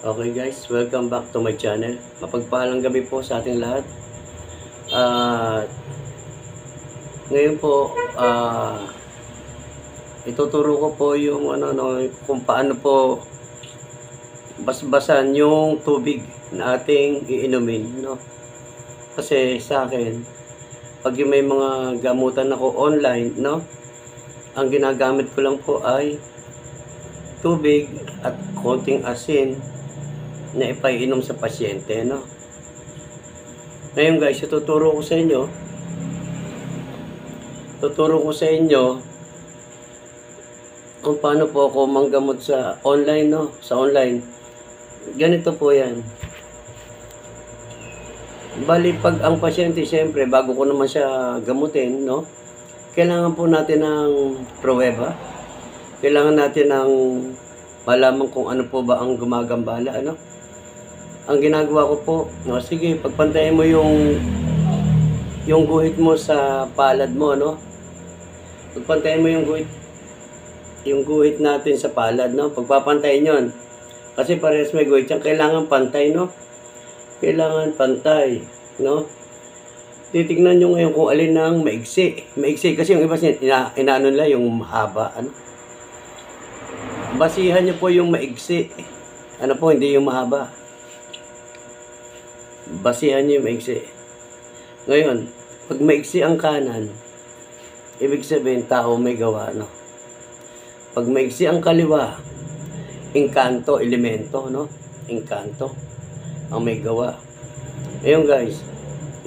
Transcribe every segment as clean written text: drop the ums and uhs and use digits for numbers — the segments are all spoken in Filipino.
Okay guys, welcome back to my channel. Mapagpahalang gabi po sa ating lahat. At ngayon po, ituturo ko po yung kung paano po basbasan yung tubig na ating iinumin, no? Kasi sa akin, pag yung may mga gamutan ako online, no? Ang ginagamit ko lang po ay tubig at konting asin na ipainom sa pasyente, no? Ngayon guys, tuturo ko sa inyo kung paano po ako manggamot sa online, no? Sa online. Ganito po yan. Bali, pag ang pasyente, siyempre, bago ko naman siya gamutin, no? Kailangan po natin ng pruweba. Kailangan natin ng malaman kung ano po ba ang gumagambala, ano? Ang ginagawa ko po, no, sige, pagpantayin mo yung guhit mo sa palad mo, no? Pagpantayin mo yung guhit natin sa palad, no? Pagpapantayin yon. Kasi parehas may guhit yan, kailangan pantay, no? Kailangan pantay, no? Titignan nyo ngayon kung alin ang maigsi. Maigsi kasi yung iba inaano nila yung mahaba, ano? Basihan nyo po yung maigsi. Ano po, hindi yung mahaba. Basihan nyo yung maigsi. Ngayon, pag maigsi ang kanan, ibig sabihin, tao may gawa, no? Pag maigsi ang kaliwa, engkanto, elemento, no? Engkanto, ang may gawa. Ayun guys,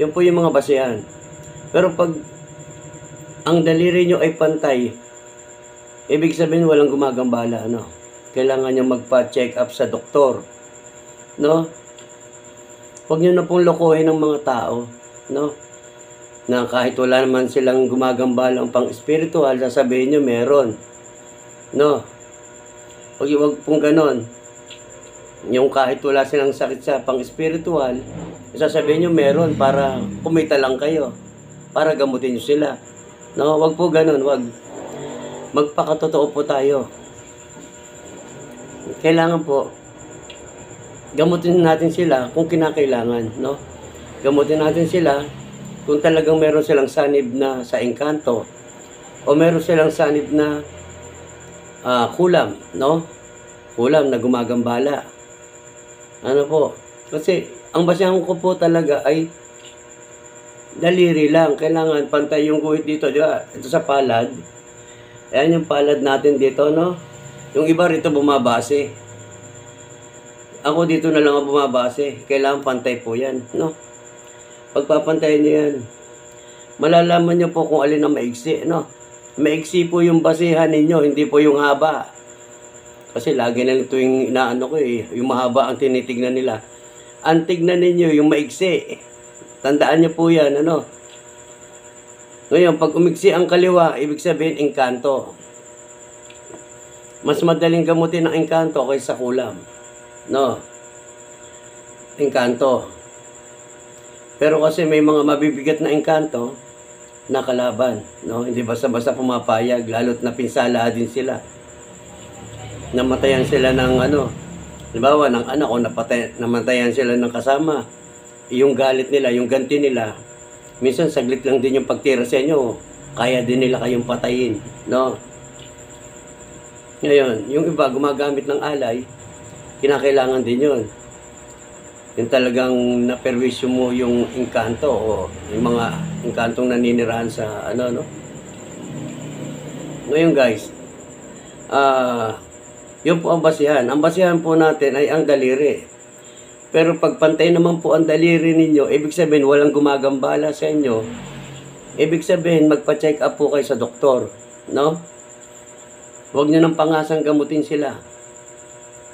yun po yung mga basihan. Pero pag ang daliri nyo ay pantay, ibig sabihin walang gumagambala, no? Kailangan nyo magpa-check up sa doktor, no? Huwag nyo na pong lokohin ng mga tao, no? Na kahit wala naman silang gumagambalang pang spiritual, sasabihin nyo meron, no? Huwag pong ganon. Yung kahit wala silang sakit sa pang spiritual, sasabihin nyo meron para kumita lang kayo, para gamutin nyo sila, no? Huwag po ganon, huwag. Magpakatotoo po tayo. Kailangan po gamutin natin sila kung kinakailangan, no? Gamutin natin sila kung talagang meron silang sanib na sa engkanto o meron silang sanib na kulam, no? Kulam na gumagambala. Ano po? Kasi ang basehan ko po talaga ay daliri lang. Kailangan pantay yung guhit dito, di ba? Ito sa palad. Ayan yung palad natin dito, no? Yung iba rito bumabase. Ako dito na lang ako bumabase. Kailangan pantay po yan, no? Pagpapantayin nyo yan, malalaman nyo po kung alin ang maigsi, no? Maigsi po yung basihan ninyo, hindi po yung haba. Kasi lagi na ito yung inaano ko yung mahaba ang tinitignan nila. Ang tignan ninyo yung maigsi. Tandaan nyo po yan, ano? Ngayon, pag umigsi ang kaliwa, ibig sabihin engkanto. Mas madaling gamutin ang engkanto kaysa kulam. No? Engkanto. Pero kasi may mga mabibigat na engkanto na kalaban, no? Hindi basta-basta pumapayag, lalo't napinsala din sila. Namatayan sila ng halimbawa ng anak o namatayan sila ng kasama. Yung galit nila, yung ganti nila, minsan saglit lang din yung pagtira sa inyo, kaya din nila kayong patayin, no? Ngayon, yung iba gumagamit ng alay, kinakailangan din yun. Yung talagang naperwisyo mo yung engkanto o yung mga engkantong naninirahan sa no? Ngayon guys, yun po ang basihan. Ang basihan po natin ay ang daliri. Pero pag pantay naman po ang daliri ninyo, ibig sabihin walang gumagambala sa inyo. Ibig sabihin magpa-check up po kayo sa doktor, no? Huwag nyo nang pangasang gamutin sila.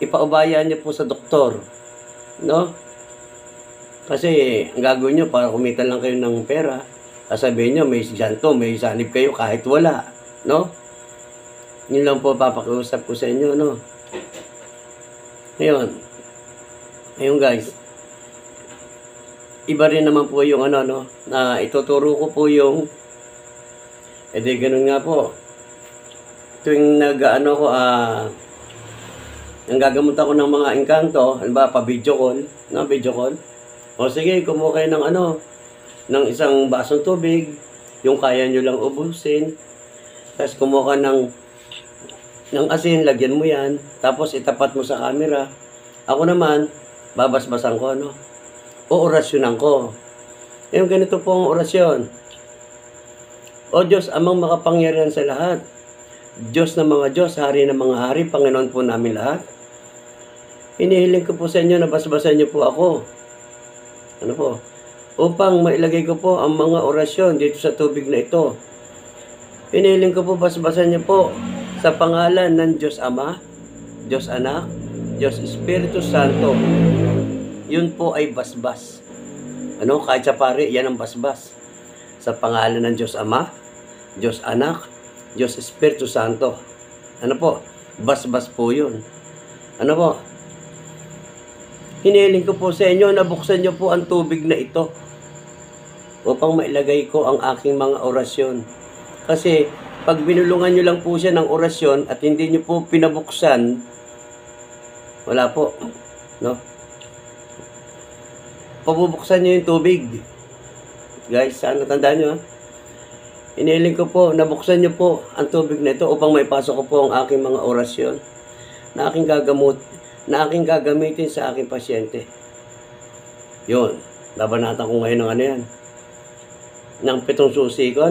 Ipaubayan nyo po sa doktor, no? Kasi ang gagawin nyo para kumita lang kayo ng pera, sasabihin nyo may janto, may sanib kayo kahit wala, no? Yun lang po papakiusap ko sa inyo, no? Ngayon guys, iba rin naman po yung na ituturo ko po yung ganun nga po. Tuwing Ang gagamot ako ng mga engkanto, halimbawa pa video call, no, video call. O sige, kumuha kayo ng ng isang basong tubig, yung kaya nyo lang ubusin. Tapos kumuha ka ng asin, lagyan mo yan, tapos itapat mo sa camera. Ako naman, babasbasan ko, o orasyonan ko. Yung ganito po ang orasyon. O Diyos, amang makapangyarihan sa lahat. Diyos ng mga Diyos, Hari ng mga Hari, Panginoon po namin lahat. Hinihiling ko po sa inyo na basbasan niyo po ako. Ano po? Upang mailagay ko po ang mga orasyon dito sa tubig na ito. Hinihiling ko po basbasan niyo po sa pangalan ng Diyos Ama, Diyos Anak, Diyos Espiritu Santo. Yun po ay basbas. Kahit sa pare, yan ang basbas. Sa pangalan ng Diyos Ama, Diyos Anak, Diyos Espiritu Santo. Basbas po yun. Hinihiling ko po sa inyo na buksan niyo po ang tubig na ito upang mailagay ko ang aking mga orasyon. Kasi pag binulungan niyo lang po siya ng orasyon at hindi niyo po pinabuksan, wala po. Pabubuksan niyo yung tubig. Guys, sana tandaan niyo, Hinihiling ko po, nabuksan niyo po ang tubig na ito upang maipasok ko po ang aking mga orasyon na aking gagamitin sa aking pasyente. Yun, babanatan ko ngayon ng yan. Ng 7 susi ko,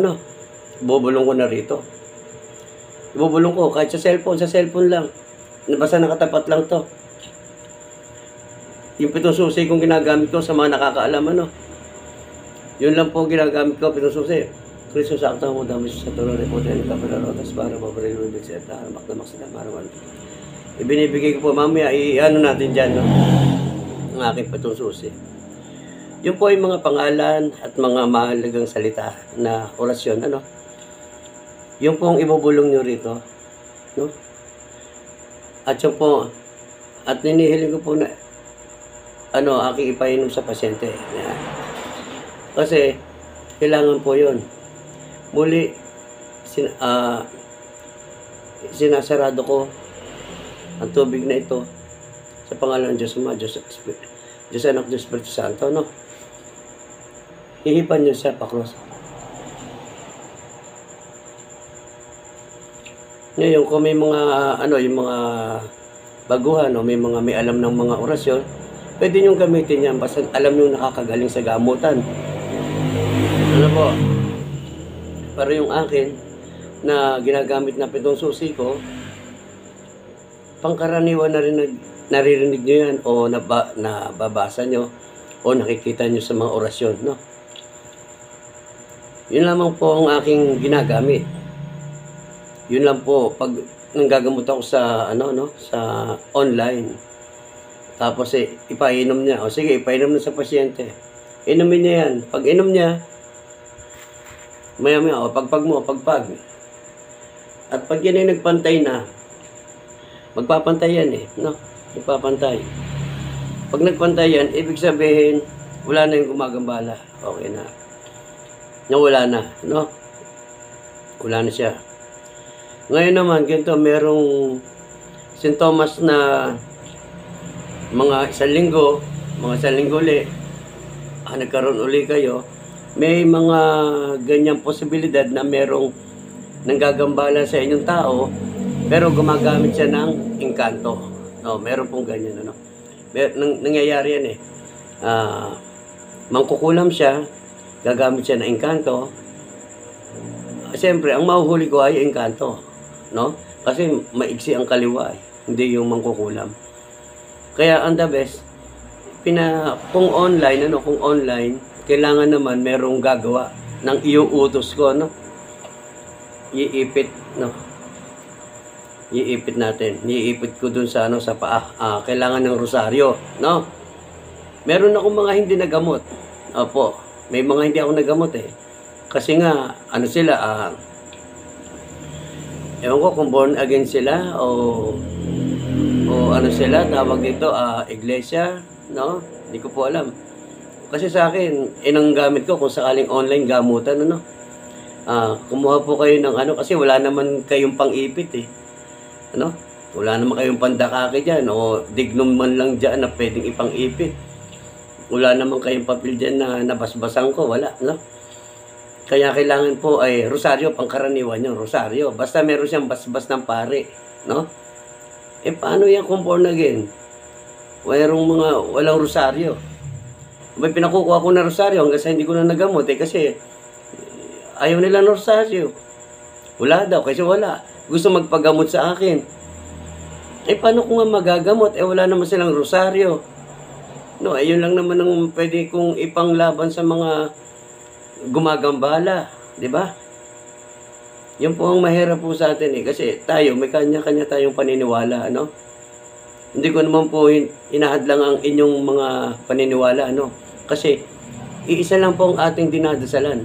Bubulong ko na rito. Ibubulong ko kahit sa cellphone lang. Basta nakatapat lang to. Yung 7 susi kong ginagamit ko sa mga nakakaalam, Yun lang po ginagamit ko, 7 susi. Kristo sakta mo dami sa tulong repoten ka palarotas para mabaril mo sa tahamak na maksada marawan. Ibinibigay ko po mamaya, natin dyan, ang aking 7 susi. Yun po ay mga pangalan at mga mahalagang salita na orasyon, Yung po ang ibubulong nyo rito, At yun po, at ninihiling ko po na, aking ipainom sa pasyente. Kasi, kailangan po yun. Muli, sinasarado ko ang tubig na ito sa pangalan ng Diyos Ama, Diyos Anak, Diyos Espiritu Santo, Hihipan niyo siya pakros. Ngayon, kung may mga, yung mga baguhan o may alam ng mga orasyon, pwede niyong gamitin yan basta alam niyong nakakagaling sa gamutan. Po? Pero yung akin, na ginagamit na 7 susi ko, pangkaraniwan na rin naririnig nyo yan o nababasa nyo o nakikita nyo sa mga orasyon, Yun lamang po ang aking ginagamit. Yun lang po, pag nanggagamot ako sa, sa online, tapos ipainom niya, o sige, ipainom na sa pasyente. Inumin niya yan. Pag inom niya, maya-maya, pagpag. At pag yan ay nagpantay na, magpapantay yan Magpapantay. Pag nagpantay yan, ibig sabihin, wala na yung gumagambala. Okay na. Wala na, Wala na siya. Ngayon naman, ganito, merong sintomas na mga isang linggo uli, nagkaroon uli kayo, may mga ganyang posibilidad na merong nanggagambala sa inyong tao, pero gumagamit siya ng engkanto. Meron pong ganyan, nangyayari yan mangkukulam siya, gagamit siya ng engkanto. Siyempre, ang mahuhuli ko ay engkanto, Kasi maigsi ang kaliwa, hindi yung mangkukulam. Kaya ang the best, kung online, kailangan naman merong gagawa ng iuutos ko, Iipit, Iipit natin. Iipit ko dun sa sa paa. Kailangan ng rosaryo, Meron akong mga hindi nagamot. Opo, may mga hindi ako nagamot Kasi nga, sila, ewan ko kung born again sila o sila, tawag dito, iglesia, Hindi ko po alam. Kasi sa akin, inang gamit ko kung sakaling online gamutan, kumuha po kayo ng kasi wala naman kayong pang-ipit, Wala naman kayong pandakake dyan o dignum man lang dyan na pwedeng ipang-ipit. Wala naman kayong papel dyan na nabasbasan ko. Wala, no? Kaya kailangan po ay rosaryo, pangkaraniwan yun, rosaryo. Basta meron siyang basbas ng pare, no? Paano yan kung born again? Walang rosaryo. May pinakukuha ko na rosaryo hanggang sa hindi ko na nagamot kasi ayaw nila ng rosaryo. Wala daw, kasi wala. Gusto magpagamot sa akin. Paano ko nga magagamot? Wala naman silang rosaryo. No, yun lang naman ang pwede kong ipanglaban sa mga gumagambala. Diba? Yun po ang mahirap po sa atin kasi tayo, may kanya-kanya tayong paniniwala, ano? Hindi ko naman po inahadlang ang inyong mga paniniwala, ano? Kasi, iisa lang po ang ating dinadasalan.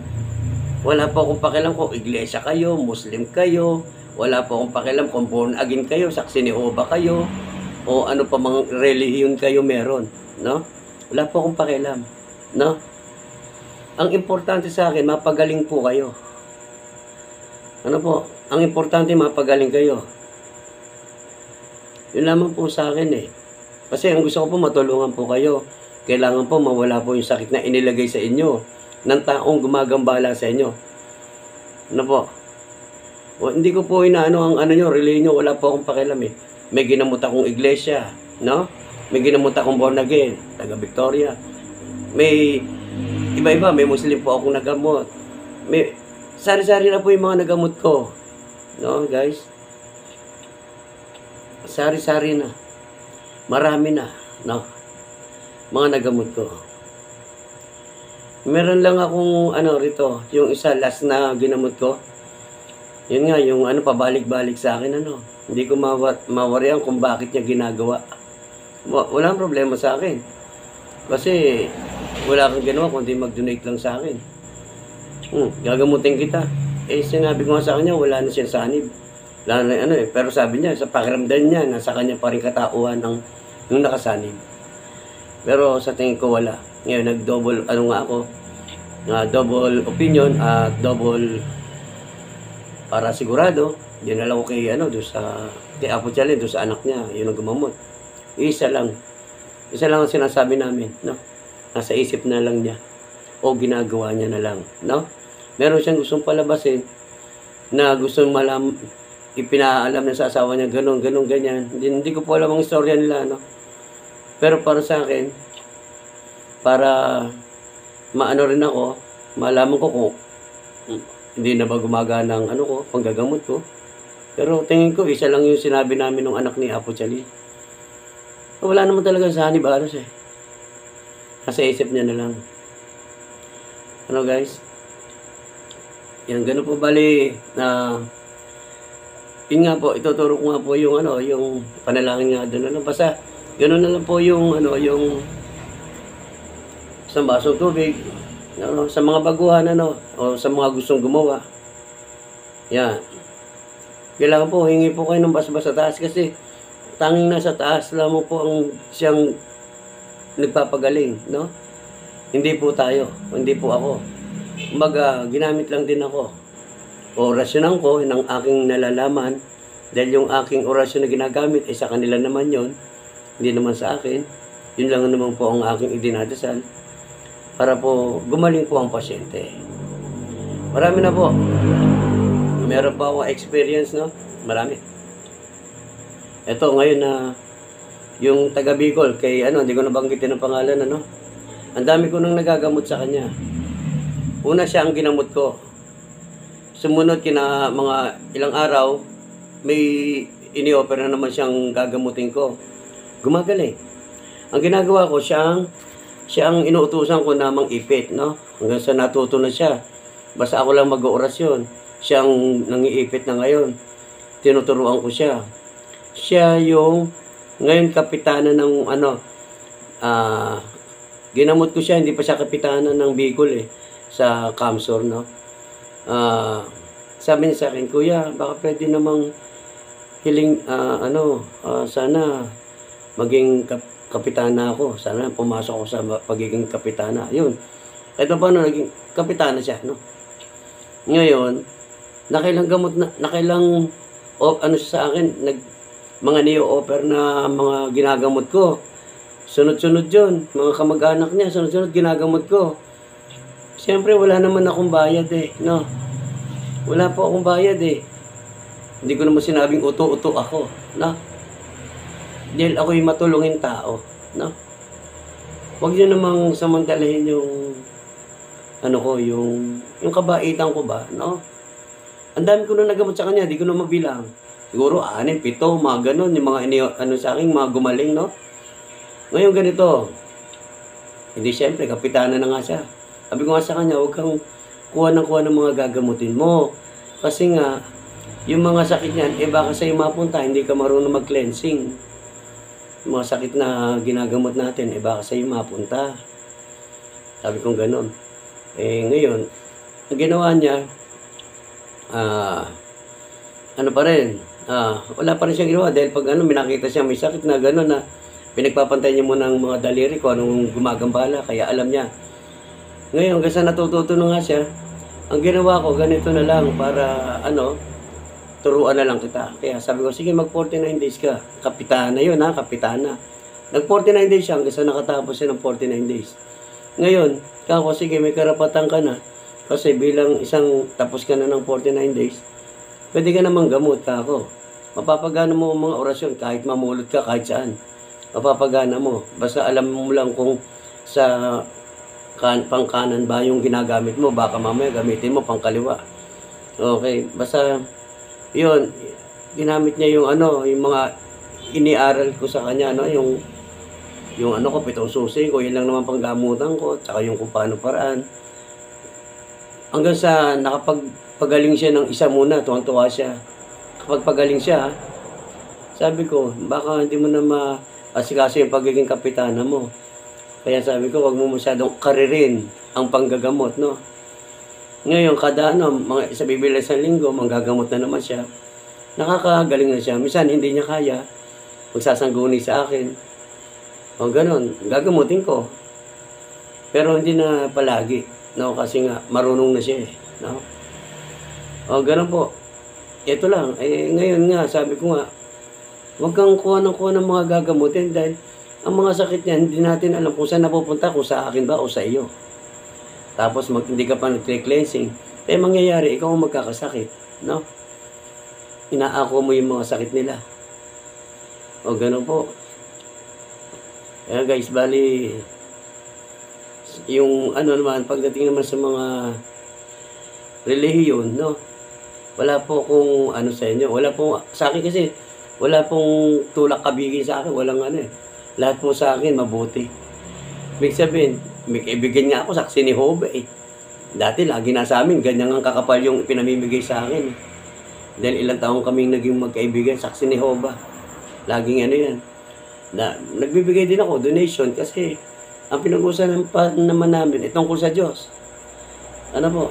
Wala po akong pakialam kung iglesia kayo, Muslim kayo, wala po akong pakialam kung born again kayo, saksi ni Jehovah kayo, o ano pa mga relihiyon kayo meron, no? Wala po akong pakialam, no? Ang importante sa akin, mapagaling po kayo. Ano po? Ang importante, mapagaling kayo. Yun lamang po sa akin Kasi ang gusto ko po, matulungan po kayo. Kailangan po mawala po yung sakit na inilagay sa inyo ng taong gumagambala sa inyo. Ano po? Hindi ko po inaano ang nyo, relihiyon nyo, wala po akong pakialam May ginamot akong iglesia, no? May ginamot akong born again, taga Victoria. May iba-iba, may Muslim po akong nagamot. May sari-sari na po yung mga nagamot ko. No, guys? Sari-sari na. Marami na, no? Mga nagamot ko. Meron lang akong rito, yung isa last na ginamot ko. Yun nga, yung pabalik-balik sa akin, Hindi ko mawarihan kung bakit niya ginagawa. Walang problema sa akin. Kasi, wala kang ginawa kundi mag-donate lang sa akin. Gagamutin kita. Sinabi ko nga sa kanya, wala na siyang sanib. Wala na pero sabi niya, sa pakiramdam niya, nasa kanya pa rin katauhan ng nakasanib. Pero sa tingin ko, wala. Ngayon, nag-double, ako, double opinion at double para sigurado, dinala ko kay kay Apo Challenge, doon sa anak niya, yun ang gumamot. Isa lang ang sinasabi namin, no? Nasa isip na lang niya o ginagawa niya na lang, no? Meron siyang gustong palabasin na gustong ipinaalam na sa asawa niya, ganyan. Hindi ko po alam ang istorya nila, no? Pero para sa akin, para maano rin ako, malaman ko kung hindi na ba gumagana ang panggagamot ko. Pero tingin ko, isa lang yung sinabi namin ng anak ni Apo Chali. Wala naman talaga sa hanib aras Nasa isip niya na lang. Guys? Yan, ganun po bali yun nga po, ituturo ko nga po yung yung panalangin nga doon. Basta, ganun na lang po yung yung isang basong tubig, sa mga baguhan, o sa mga gustong gumawa. Yan. Kailangan po, hingi po kayo ng basbas sa taas kasi tanging nasa taas lamang po ang siyang nagpapagaling, no? Hindi po tayo, hindi po ako. Ginamit lang din ako. Orasyonan ko ng aking nalalaman dahil yung aking orasyon na ginagamit ay sa kanila naman yon, hindi naman sa akin. Yun lang naman po ang aking idinadasal para po gumaling po ang pasyente. Marami na po. Meron pa akong experience, no? Marami. Ito ngayon na yung taga Bicol kay hindi ko nabanggitin ang pangalan, Ang dami ko nang nagagamot sa kanya. Una siya ang ginamot ko. Sumunod kina mga ilang araw, may ini-offer na naman siyang gagamutin ko. Gumagaling. Ang ginagawa ko, siya ang inuutusan ko namang ipit, no? Hanggang sa natuto na siya. Basta ako lang mag-oorasyon. Siya ang nangiipit na ngayon. Tinuturuan ko siya. Siya yung ngayon kapitana ng ginamot ko siya, hindi pa siya kapitana ng Bicol sa Kamsor, no? Sabi niya sa akin, Kuya, baka pwede namang hiling, sana maging kapitana ako. Sana pumasok ako sa pagiging kapitana. Yun. Ito pa naging kapitana siya, no? Ngayon, nakailang gamot na, siya sa akin, mga neo-offer na mga ginagamot ko. Sunod-sunod yun. Mga kamag-anak niya, sunod-sunod ginagamot ko. Siyempre, wala naman akong bayad eh, no? Wala po akong bayad eh. Hindi ko naman sinabing uto-uto ako, no? Dahil ako'y matulungin tao, no? Huwag niyo namang samantalahin yung ano ko, yung kabaitan ko ba, no? Ang dami ko na nagamot sa kanya, di ko na mabilang. Siguro 6, 7, mga ganun, yung mga ano sa akin, mga gumaling, no? Ngayon ganito, hindi siyempre, kapitana na nga siya. Sabi ko nga sa kanya, huwag kang kuha ng mga gagamutin mo. Kasi nga, yung mga sakit niyan, baka sa'yo mapunta, hindi ka marunong mag-cleansing. Yung mga sakit na ginagamot natin, baka sa'yo mapunta. Sabi kong ganun. Ngayon, ang ginawa niya, ano pa rin, wala pa rin siyang ginawa dahil pag minakita siya may sakit na gano'n na pinagpapantay niya muna ng mga daliri ko anong gumagambala, kaya alam niya. Ngayon, kasi natututo na nga siya, ang ginawa ko, ganito na lang para, turuan na lang kita. Kaya sabi ko, sige, mag 49 days ka. Kapitana yun, kapitana. Nag 49 days siya, hanggang sa nakatapos siya ng 49 days. Ngayon, kako, sige, may karapatan ka na. Kasi bilang tapos ka na ng 49 days, pwede ka namang gamot, kako. Mapapagana mo ang mga orasyon, kahit mamulot ka, kahit saan. Mapapagana mo. Basta alam mo lang kung sa pangkanan ba yung ginagamit mo, baka mamaya gamitin mo pangkaliwa. Okay, basta yun, ginamit niya yung yung mga iniaral ko sa kanya, yung ko, 7 susi ko, yun lang naman panggamutan ko, tsaka yung kung paano paraan. Hanggang sa nakapagpagaling siya ng isa muna, tuwang-tuwa siya. Kapag pagaling siya, sabi ko, baka hindi mo na maasikaso yung pagiging kapitana mo. Kaya sabi ko, wag mo masyadong karirin ang panggagamot, no? Ngayon, kada mga bibili sa linggo, manggagamot na naman siya. Nakakagaling na siya. Minsan, hindi niya kaya. Magsasangguni sa akin. O ganun, gagamutin ko. Pero hindi na palagi. No? Kasi nga, marunong na siya eh. No? O ganun po. Ito lang. Ngayon nga, sabi ko nga, huwag kang kuha ng mga gagamutin dahil ang mga sakit niyan, hindi natin alam kung saan napupunta, kung sa akin ba o sa iyo. Tapos hindi ka pa nag-cleansing, mangyayari, ikaw ang magkakasakit, no? Inaako mo yung mga sakit nila. O gano'n po. Kaya guys, bali, yung naman, pagdating naman sa mga relihiyon, no? Wala po kung sa inyo. Wala po, sa akin kasi, wala pong tulak kabigin sa akin. Walang lahat po sa akin, mabuti. Ibig sabihin, may kaibigan nga ako, saksi ni Hoba eh. Dati lagi na sa amin, ganyan ang kakapal yung pinamimigay sa akin. Dahil ilang taong kaming naging magkaibigan, saksi ni Hoba. Laging yan. Nagbibigay din ako, donation, kasi ang pinag-usapan naman namin, tungkol sa Diyos.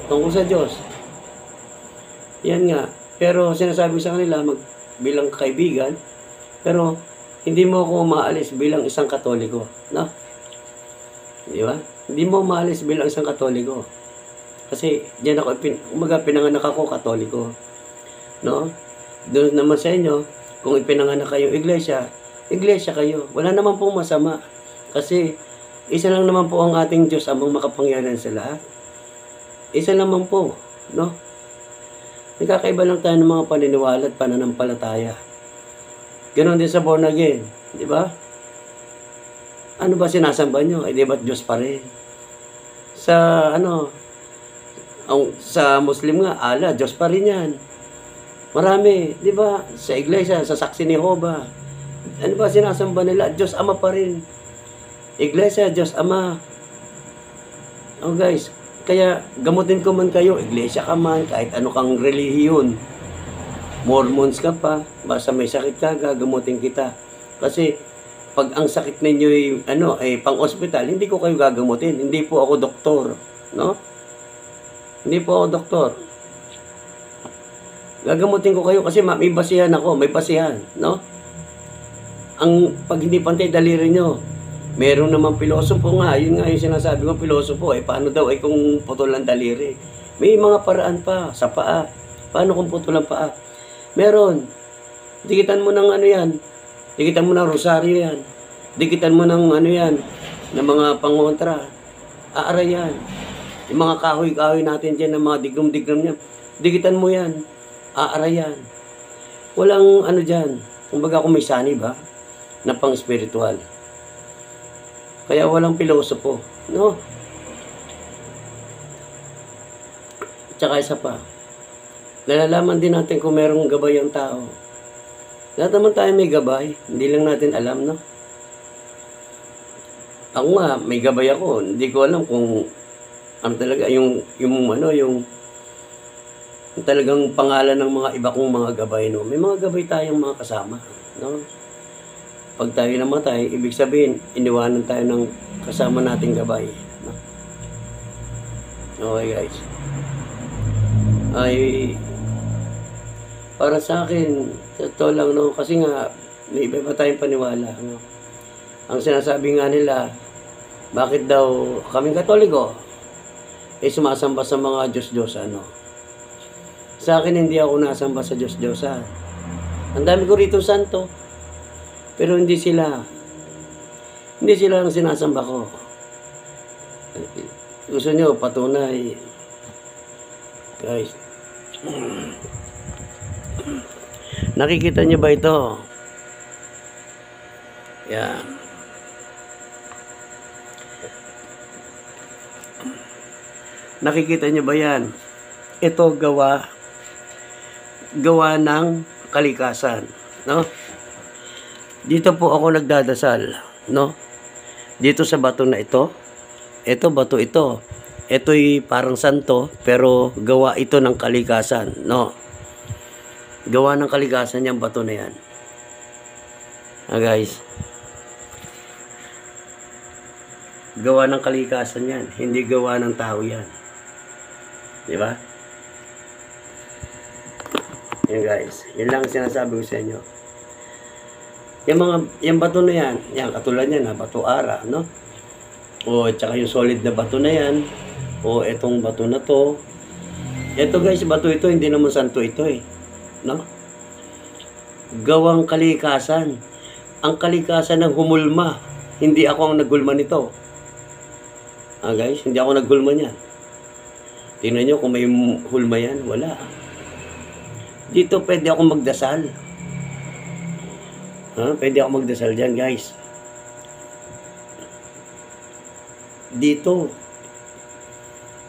Tungkol sa Diyos. Yan nga. Pero sinasabi sa kanila, bilang kaibigan, pero hindi mo ako maalis bilang isang Katoliko. No? Di ba? Hindi mo maalis bilang isang Katoliko. Kasi diyan ako, pinanganak ako Katoliko. No? Doon naman sa inyo, kung ipinanganak kayong iglesia kayo. Wala naman pong masama. Kasi isa lang naman po ang ating Diyos, amang makapangyarihan sa lahat. Isa naman po. No? Nagkakaiba lang tayo ng mga paniniwala at pananampalataya. Ganon din sa born again. Di ba? Ano ba sinasamba nyo? Di ba Diyos pa rin? Sa sa Muslim nga, Allah, Diyos pa rin yan. Marami, di ba? Sa iglesia, sa saksi ni Jehovah. Ano ba sinasamba nila? Diyos Ama pa rin. Iglesia, Diyos Ama. Oh guys, kaya gamutin ko man kayo, iglesia ka man, kahit ano kang relihiyon. Mormons ka pa, basta may sakit ka, gagamutin kita. Kasi pag ang sakit ninyo ay pang-hospital, hindi ko kayo gagamutin. Hindi po ako doktor, no? Hindi po ako doktor. Gagamutin ko kayo kasi may basihan ako, may basihan, no? Pag hindi pantay daliri nyo, meron naman pilosopo nga, yun nga yung sinasabi ko, pilosopo, paano daw kung putol ang daliri? May mga paraan pa sa paa. Paano kung putol ang paa? Meron. Dikitan mo ng ano yan. Dikitan mo ng rosaryo yan. Dikitan mo ng ano yan, ng mga pangontra. Aaray yan. Yung mga kahoy-kahoy natin dyan, ng mga digom-digom yan. Dikitan mo yan. Aaray yan. Walang ano dyan. Kumbaga kung may sanib ha, na pang-spiritual. Kaya walang pilosopo. No? Tsaka isa pa. Nalalaman din natin kung merong gabay ang tao. Lahat naman tayo may gabay. Hindi lang natin alam, no? Ako nga, may gabay ako. Hindi ko alam kung ano talaga, yung talagang pangalan ng mga iba kong mga gabay, no? May mga gabay tayong mga kasama, no? Pag tayo namatay, ibig sabihin, iniwanan tayo ng kasama nating gabay, no? Okay, guys. Ay, para sa akin, totoo lang, no? Kasi nga, may iba pa tayong paniwala, no? Ang sinasabi nga nila, bakit daw kaming Katoliko sumasamba sa mga Diyos-Diyosa, no? Sa akin, hindi ako nasamba sa Diyos-Diyosa. Ang dami ko rito santo, pero hindi sila ang sinasamba ko. Gusto nyo, patunay. Guys, nakikita nyo ba ito? Yan. Nakikita nyo ba yan? Ito gawa ng kalikasan, no? Dito po ako nagdadasal, no? Dito sa bato na ito. Ito bato ito. Ito'y parang santo, pero gawa ito ng kalikasan, no? Gawa ng kalikasan yung bato na yan. Guys. Gawa ng kalikasan yan, hindi gawa ng tao yan. Di ba? Yan guys, yun lang sinasabi ko sa inyo. Yung bato na yan, yan katulad yan, bato ara, no? O tsaka yung solid na bato na yan, o etong bato na to. Ito guys, bato ito, hindi naman santo ito no? Gawang kalikasan. Ang kalikasan ng humulma, hindi ako ang nagulma nito. Guys, hindi ako nagulma niyan. Tingnan nyo kung may hulma yan, wala. Dito pwede ako magdasal. Pwede ako magdasal dyan, guys. Dito.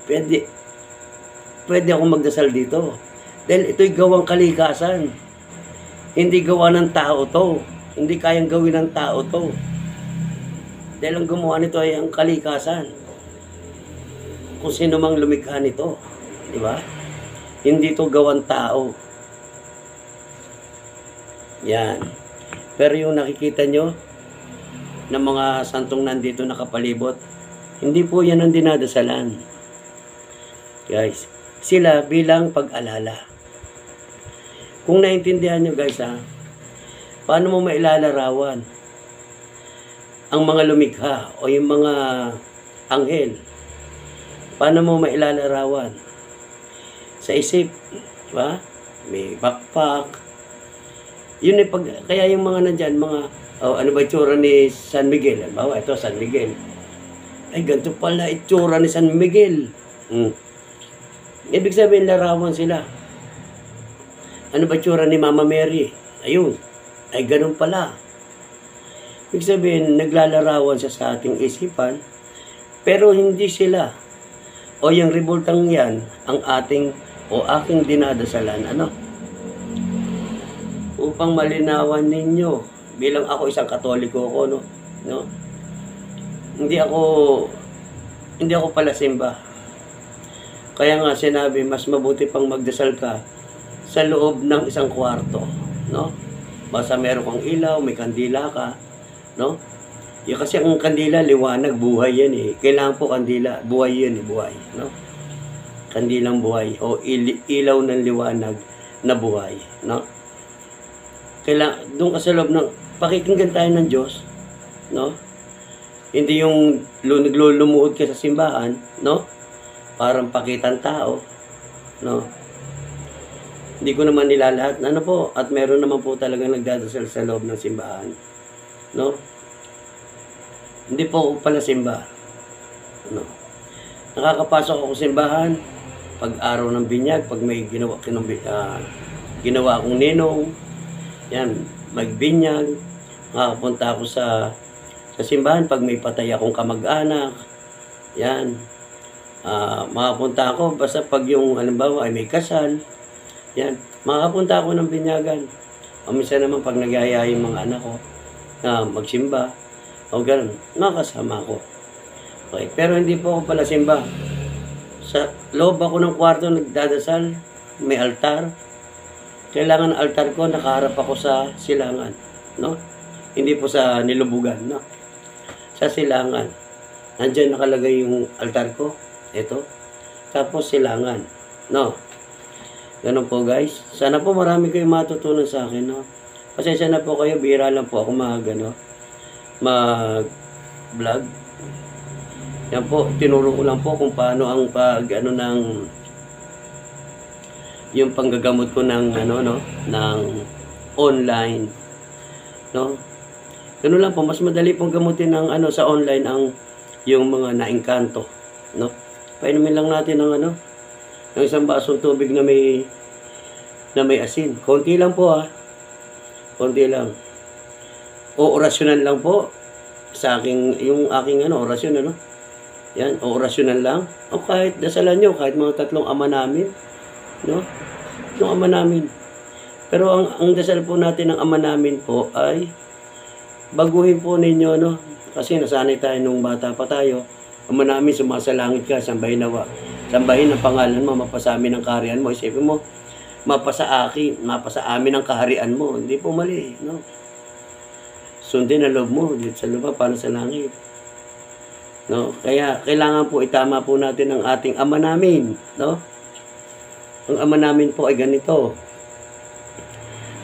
Pwede ako magdasal dito. Dahil ito'y gawang kalikasan. Hindi gawa ng tao to. Hindi kayang gawin ng tao to. Dahil ang gumawa nito ay ang kalikasan. Kung sino mang lumikha nito. Di ba? Hindi to gawang tao. Yan. Pero yung nakikita nyo ng mga santong nandito nakapalibot, hindi po yan ang dinadasalan. Guys, sila bilang pag-alala. Kung naintindihan nyo guys paano mo mailalarawan ang mga lumikha o yung mga anghel? Paano mo mailalarawan? Sa isip, diba? May backpack. Yun kaya yung mga nandyan, ano ba itsura ni San Miguel? Bawa, ito San Miguel. Ay, ganito pala itsura ni San Miguel. Ibig sabihin, larawan sila. Ano ba itsura ni Mama Mary? Ayun. Ay, ganun pala. Ibig sabihin, naglalarawan siya sa ating isipan, pero hindi sila. O yung revoltang yan, ang ating o aking dinadasalan, upang malinawan ninyo, bilang ako isang Katoliko ko, no? Hindi ako pala simba. Kaya nga sinabi, mas mabuti pang magdasal ka sa loob ng isang kwarto, no? Basta meron kang ilaw, may kandila ka, no? Kasi ang kandila, liwanag, buhay yan Kailangan po kandila, buhay yan buhay, no? Kandilang buhay o ilaw ng liwanag na buhay, no? Doon ka sa loob ng pakikinggan tayo ng Diyos, no? Hindi yung naglulumuhod ka sa simbahan, no? Parang pakitang tao, no? Hindi ko naman nilalahat. Ano po, at meron naman po talaga nagdadasal sa loob ng simbahan. No? Hindi po ako pala simba. No? Nakakapasok ako sa simbahan pag araw ng binyag, pag may ginawa akong ninong, yan, magbinyag, makakapunta ako sa simbahan pag may patay akong kamag-anak, yan, makapunta ako basta pag yung halimbawa ay may kasal, yan, makapunta ako ng binyagan. O minsan naman pag nagyaya yung mga anak ko na magsimba, o ganun, nakasama ako. Okay, pero hindi po ako pala simba. Sa loob ako ng kwarto nagdadasal, may altar. Kailangan altar ko, nakaharap ako sa silangan, no? Hindi po sa nilubugan, no? Sa silangan. Nandiyan nakalagay yung altar ko, ito. Tapos silangan, no? Ganun po guys. Sana po marami kayong matutunan sa akin, no? Pasensya na po kayo, bihira lang po ako mag-vlog. Yan po, tinuro ko lang po kung paano ang yung panggagamot ko ng ng online, no? Ganun lang po, mas madali pong gamutin ng sa online yung mga naengkanto, no? Painumin lang natin ng ng isang basong tubig na may asin. Konti lang po konti lang. O orasyonan lang po sa yung aking orasyon, yan, o orasyonan lang. O kahit dasalan nyo, kahit mga 3 ama namin, no? 3 ama namin. Pero ang dasal po natin ng ama namin po ay baguhin po ninyo, no? Kasi nasanay tayo nung bata pa tayo. Ama namin, sumasalangit ka, sambahin nawa. Sambahin ang pangalan mo, mapasa amin ang kaharian mo. Isipin mo, mapasa amin ang kaharian mo. Hindi po mali, no? Sundin ang loob mo dito sa lupa para sa langit. No? Kaya kailangan po itama po natin ang ating ama namin, no? Ang ama namin po ay ganito.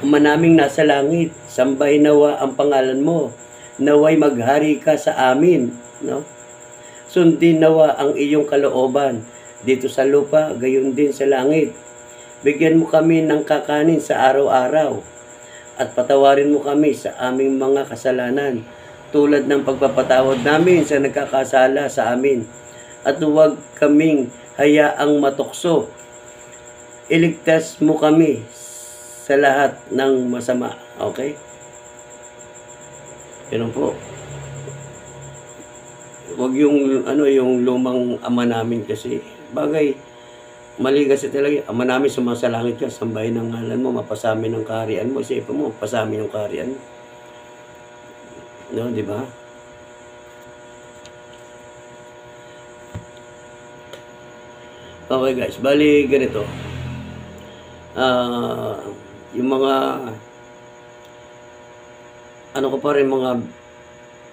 Ama naming nasa langit, sambahin nawa ang pangalan mo. Naway maghari ka sa amin, no? Sundin nawa ang iyong kalooban dito sa lupa, gayon din sa langit. Bigyan mo kami ng kakanin sa araw-araw at patawarin mo kami sa aming mga kasalanan tulad ng pagpapatawad namin sa nagkakasala sa amin. At huwag kaming hayaang matukso. Iligtas mo kami sa lahat ng masama. Okay? Ganun po. Huwag yung lumang ama namin kasi. Bagay, mali kasi talaga. Ama namin, sumasalangit ka, sambahin ang ngalan mo, mapasamin ang kaharian mo. Isipin mo, mapasamin ang kaharian mo. No, di ba? Okay guys, bali ganito. Yung mga ko pa rin mga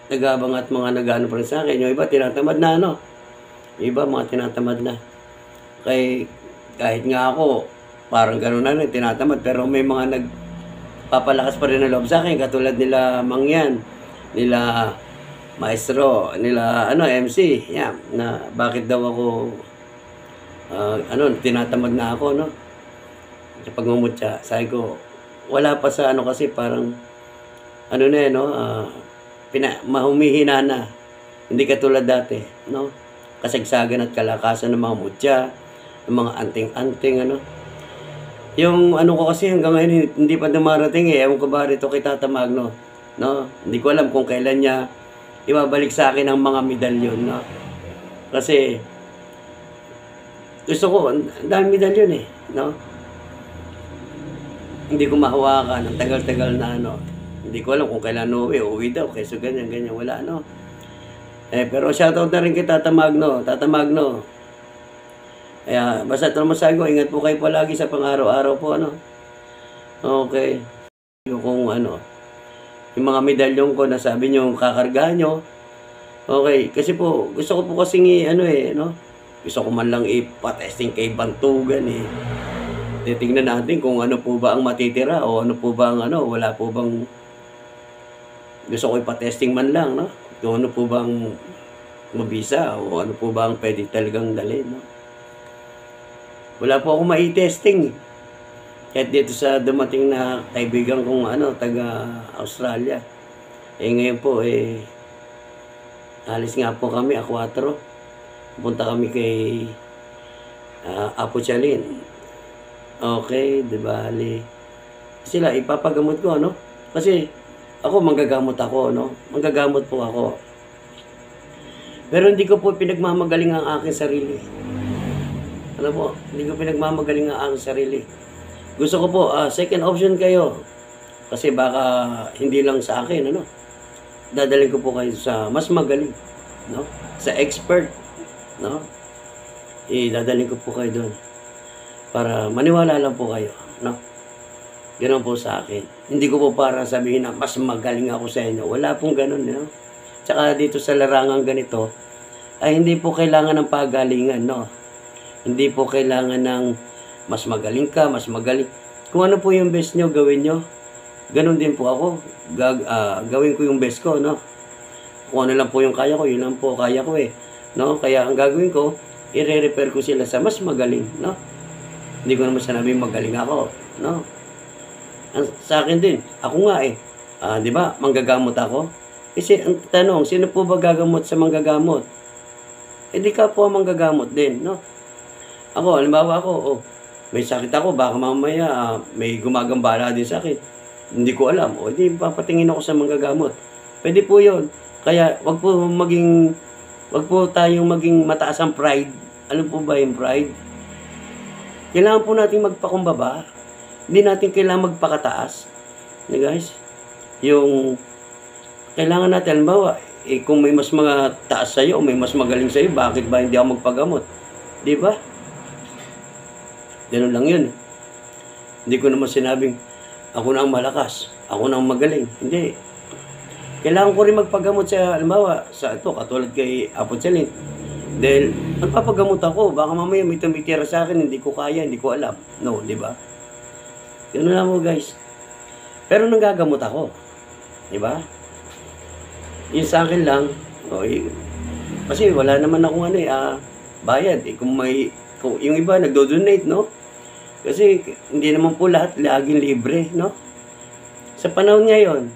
nag-aabang at mga nag-ano pa rin sa akin. Yung iba tinatamad na Yung iba mga tinatamad na. Kahit nga ako, parang gano'n na tinatamad. Pero may mga nagpapalakas pa rin ng loob sa akin. Katulad nila Mangyan, nila Maestro, nila MC. Yan, na bakit daw ako tinatamad na ako, no? Kapag mamutya, sabi ko, wala pa sa kasi parang mahumihina na. Hindi katulad dati, no? Kasagsagan at kalakasan ng mga mutya, ng mga anting-anting, Yung ko kasi hanggang ngayon, hindi pa dumarating Ewan ko ba rito kay Tata Magno, no? Hindi ko alam kung kailan niya ibabalik sa akin ang mga medalyon, no? Kasi, gusto ko, ang dami medalyon no? Hindi ko mahawakan, ang tagal-tagal na Hindi ko alam kung kailan uwi daw, kaysa ganyan, wala, pero shoutout na rin kay Tata Magno. Kaya, basta ito naman sabi ko, ingat po kayo palagi sa pang-araw-araw po, Okay. Kung yung mga medalyon ko na sabi nyo, kakargahan nyo. Okay, kasi po, gusto ko po kasing Gusto ko man lang ipatesting kay Bantugan Titingnan natin kung ano po ba ang matitira o ano po ba ang wala po bang gusto ko ipatesting man lang, no? Kung ano po bang mabisa o ano po ba ang pwede talagang dalhin, no? Wala po akong mai-testing. Kahit dito sa dumating na kaibigan kong taga Australia. Ngayon po, alis nga po kami, A4. Punta kami kay Apo Chalin. Okay, di bali. Sila, ipapagamot ko, Kasi, ako, manggagamot ako, Manggagamot po ako. Pero hindi ko po pinagmamagaling ang aking sarili. Hindi ko pinagmamagaling ang aking sarili. Gusto ko po, second option kayo. Kasi baka hindi lang sa akin, Dadalhin ko po kayo sa mas magaling, Sa expert, Dadalhin ko po kayo doon. Para maniwala lang po kayo, Ganoon po sa akin. Hindi ko po para sabihin na mas magaling ako sa inyo. Wala pong ganun, Tsaka dito sa larangang ganito, ay hindi po kailangan ng pagalingan, Hindi po kailangan ng mas magaling ka, mas magaling. Kung ano po yung best nyo, gawin nyo. Ganon din po ako. Gawin ko yung best ko, Kung ano lang po yung kaya ko, yun lang po kaya ko Kaya ang gagawin ko, i-refer ko sila sa mas magaling, Hindi ko naman sinabing magaling ako, Sa akin din, ako nga di ba, manggagamot ako? Kasi ang tanong, sino po ba gagamot sa manggagamot? Di ka po manggagamot din, Ako, halimbawa ako, may sakit ako, baka mamaya may gumagambala din sa akin. Hindi ko alam, di papatingin ako sa manggagamot. Pwede po yun. Kaya, wag po tayong maging mataas ang pride. Alam po ba yung pride? Kailangan po natin magpakumbaba. Hindi natin kailangan magpakataas. Guys? Kailangan natin, halimbawa, kung may mas mga taas sa'yo o may mas magaling sa'yo, bakit ba hindi ako magpagamot? Di ba? Ganun lang yun. Hindi ko naman sinabing, ako na ang malakas, ako na ang magaling. Hindi. Kailangan ko rin magpagamot sa, halimbawa, sa ito, katulad kay Apo Chalin. Dahil, magpapagamot ako, baka mamaya may tumitira sa akin, hindi ko kaya, hindi ko alam. No, di ba? Ganun lang mo, guys. Pero nanggagamot ako. Di ba? Yun sa akin lang, kasi wala naman akong bayad. Kung yung iba nagdo-donate, Kasi hindi naman po lahat laging libre, Sa panahon ngayon,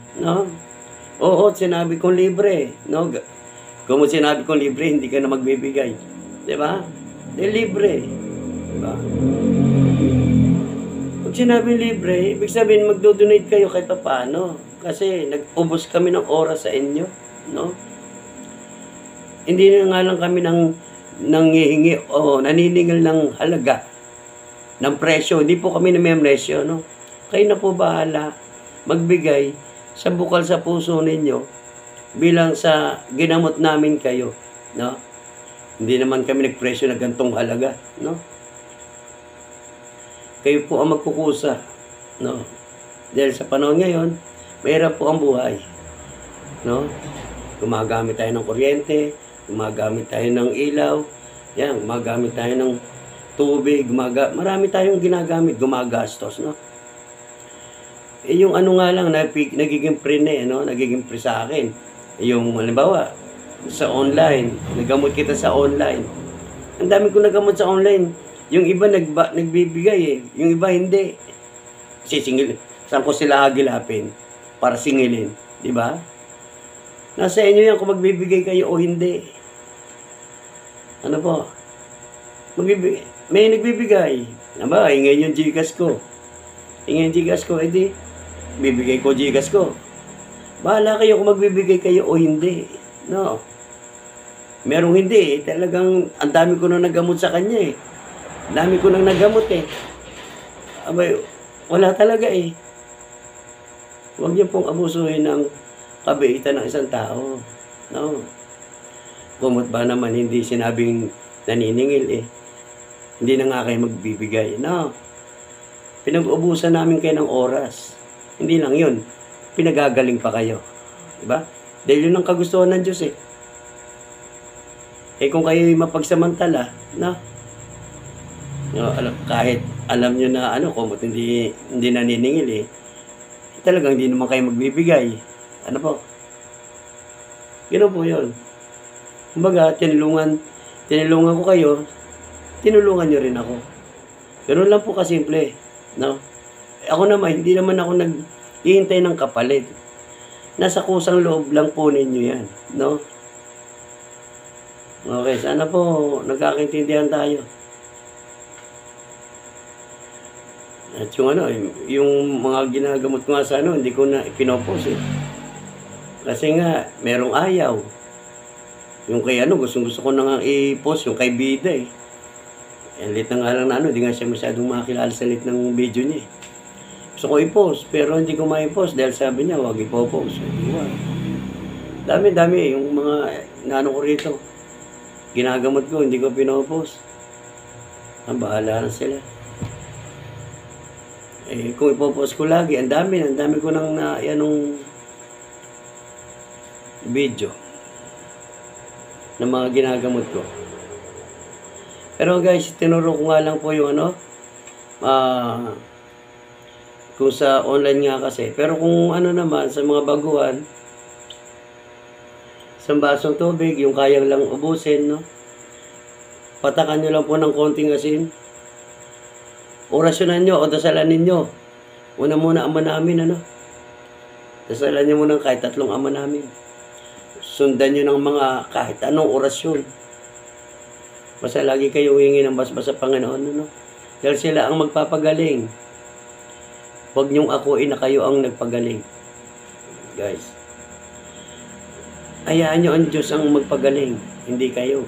Oo, sinabi kong libre, Kung sinabi kong libre, hindi ka na magbibigay. Di ba? Libre. Di ba? Pag sinabing libre, ibig sabihin magdo-donate kayo kahit paano. Kasi nag-ubos kami ng oras sa inyo, Hindi na nga lang kami nanghihingi o naniningil ng halaga ng presyo. Hindi po kami namemresyo, Kayo na po bahala magbigay sa bukal sa puso ninyo bilang sa ginamot namin kayo, Hindi naman kami nagpresyo na gantong halaga, Kayo po ang magkukusa, Dahil sa panahon ngayon, mahirap po ang buhay, Gumagamit tayo ng kuryente, gumagamit tayo ng ilaw, gumagamit tayo ng tubig, marami tayong ginagamit, gumagastos, yung nga lang, nagiging free nagiging free sa akin. Yung, halimbawa, sa online, nagamot kita sa online. Ang dami ko nagamot sa online. Yung iba nagbibigay yung iba hindi. Sisingil, saan ko sila hagilapin para singilin, di ba? Nasa inyo yan kung magbibigay kayo o hindi. Ano po? May nagbibigay. Aba, ingay yung Gcash ko. Ingay yung Gcash ko, edi, bibigay ko Gcash ko. Bahala kayo kung magbibigay kayo o hindi. Merong hindi, talagang ang dami ko nang nagamot sa kanya Ang dami ko nang nagamot Abay, wala talaga Huwag niyo pong abusuhin ng kabaitan ng isang tao. Kumot ba naman hindi sinabing naniningil Hindi na nga kayo magbibigay. Pinag-ubusan namin kayo ng oras. Hindi lang yun. Pinagagaling pa kayo. Diba? Dahil yun ang kagustuhan ng Diyos kung kayo mapagsamantala, kahit alam nyo na kumot hindi naniningil talagang hindi naman kayo magbibigay. Ano po? Gano'n po yun. Kumbaga, tinulungan ko kayo, tinulungan nyo rin ako. Gano'n lang po kasimple. Ako naman, hindi naman ako naghihintay ng kapalit. Nasa kusang loob lang po ninyo yan, no? Okay, sana po nagkakaintindihan tayo. At yung mga ginagamot ko nga sa hindi ko na ipinopost eh. Kasi nga, merong ayaw. Yung kay gusto ko na nga i-post, yung kay Bida eh. Lit na nga lang na hindi nga siya masyadong makakilala sa lit ng video niya eh. Gusto ko i-post, pero hindi ko ma-i-post dahil sabi niya, huwag i-post. Dami-dami yung mga ko rito. Ginagamot ko, hindi ko pinopost. Ang bahala na sila. Eh, kung ipopost ko lagi, ang dami ko nang yanong video ng mga ginagamot ko. Pero guys, tinuro ko nga lang po yung kung sa online nga kasi. Pero kung naman, sa mga baguhan, isang basong tubig, yung kayang lang ubusin, no? Patakan nyo lang po ng konting asin. Orasyonan nyo o dasalan ninyo. Una muna ama namin, Dasalan nyo muna kahit 3 ama namin. Sundan nyo ng mga kahit anong orasyon. Basta lagi kayo hingi ng basbas sa Panginoon, Dahil sila ang magpapagaling. Huwag nyong akuin na kayo ang nagpagaling. Guys. Hayaan nyo ang Diyos ang magpagaling. Hindi kayo.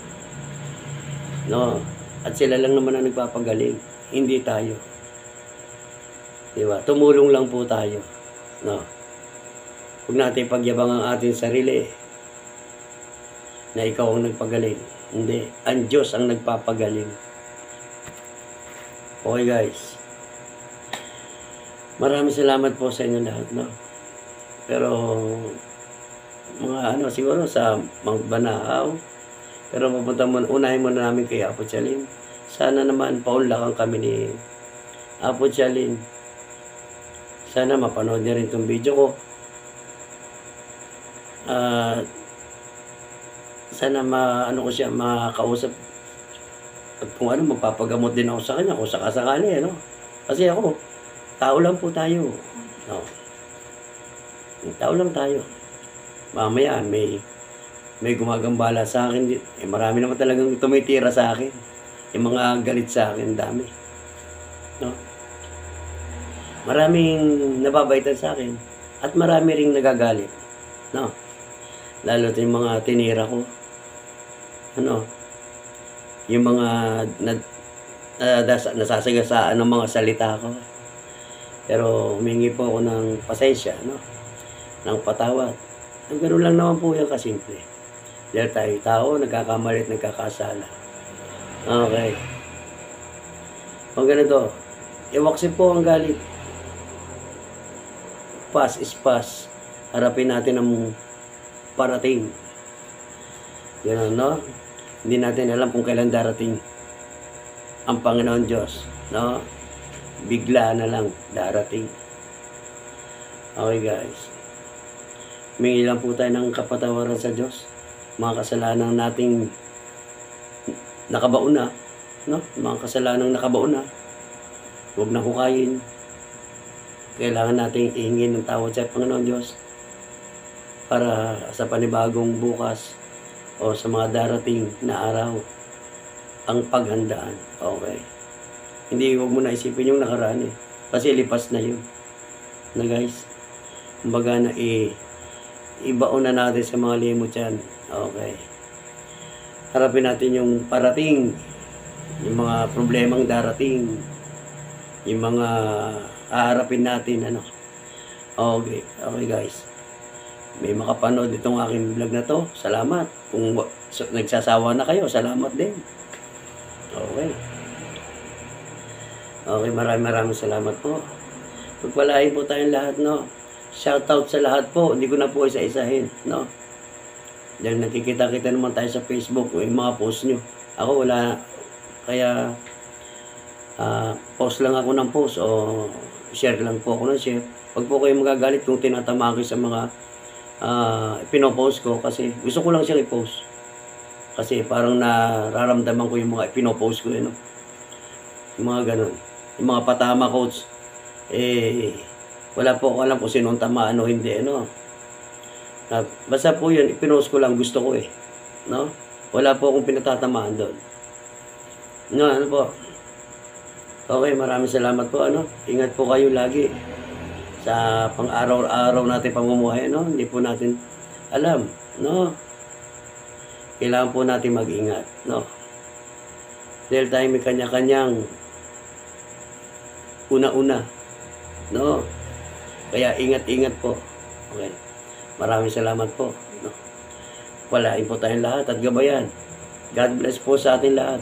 No? At sila lang naman ang nagpapagaling. Hindi tayo. Diba? Tumulong lang po tayo. No? Huwag natin pagyabang ang ating sarili na ikaw ang nagpagaling. Hindi. Ang Diyos ang nagpapagaling. Okay guys. Maraming salamat po sa inyo lahat. No? Pero mga siguro sa Banaaw. Pero unahin muna namin kay Apo Chalin. Sana naman paunlakan kami ni Apo Chalin. Sana mapanood niya rin itong video ko. Sana ko siya makausap. At kung magpapagamot din ako sa kanya kung sakasakali, Kasi ako, tao lang po tayo. No. Tao lang tayo. Mamaya may gumagambala sa akin. Marami naman talagang tumitira sa akin. Yung mga galit sa akin, dami. No? Maraming nababaitan sa akin. At marami ring nagagalit. No? Lalo yung mga tinira ko. Yung mga nasasagasaan ng mga salita ko. Pero humingi po ako ng pasensya, ng patawad. Ang ganoon lang naman po yan kasimple. Dahil tayo tao, nagkakamali at nagkakasala. Okay. Pag ganito, iwaksi po ang galit. Past is past. Harapin natin ang parating. Yan, Hindi natin alam kung kailan darating ang Panginoon Diyos. Bigla na lang darating. Okay guys. Humingi lang po tayo ng kapatawaran sa Diyos. Mga kasalanan nating nakabaon na. Mga kasalanan nakabaon na. Huwag na hukayin. Kailangan nating ihingin ng tawad sa Panginoon Diyos para sa panibagong bukas o sa mga darating na araw ang paghandaan. Okay. Hindi, huwag mo na isipin yung nakaraan kasi lipas na yun. Guys, kumbaga na ibaon na natin sa mga limot yan. Okay. Harapin natin yung parating, yung mga problemang darating, yung mga haharapin natin, Okay. Okay guys. May makapanood itong aking vlog na to. Salamat. Kung nagsasawa na kayo, salamat din. Okay. Okay, maraming salamat po. Pagpalain po tayong lahat, Shoutout sa lahat po. Hindi ko na po isa-isahin, Dahil nakikita-kita naman tayo sa Facebook, yung mga post nyo. Ako wala, kaya post lang ako ng post o share lang po ako ng share. Huwag po kayo magagalit kung tinatama ko sa mga pinopost ko kasi gusto ko lang siyang i-post. Kasi parang nararamdaman ko yung mga pinopost ko, yung mga ganun. Yung mga patama quotes. wala po ako alam kung sinong tamaan o hindi, no? Basta po yun, ipinost ko lang, gusto ko no? Wala po akong pinatatamaan doon. No, ano po? Okay, maraming salamat po, ano? Ingat po kayo lagi sa pang-araw-araw natin pamumuhay, no? Hindi po natin alam, no? Kailangan po natin mag-ingat, no? Dahil tayo may kanya-kanyang una-una, no? Kaya ingat-ingat po. Okay. Maraming salamat po, no? Palain po tayong lahat at gabayan. God bless po sa ating lahat.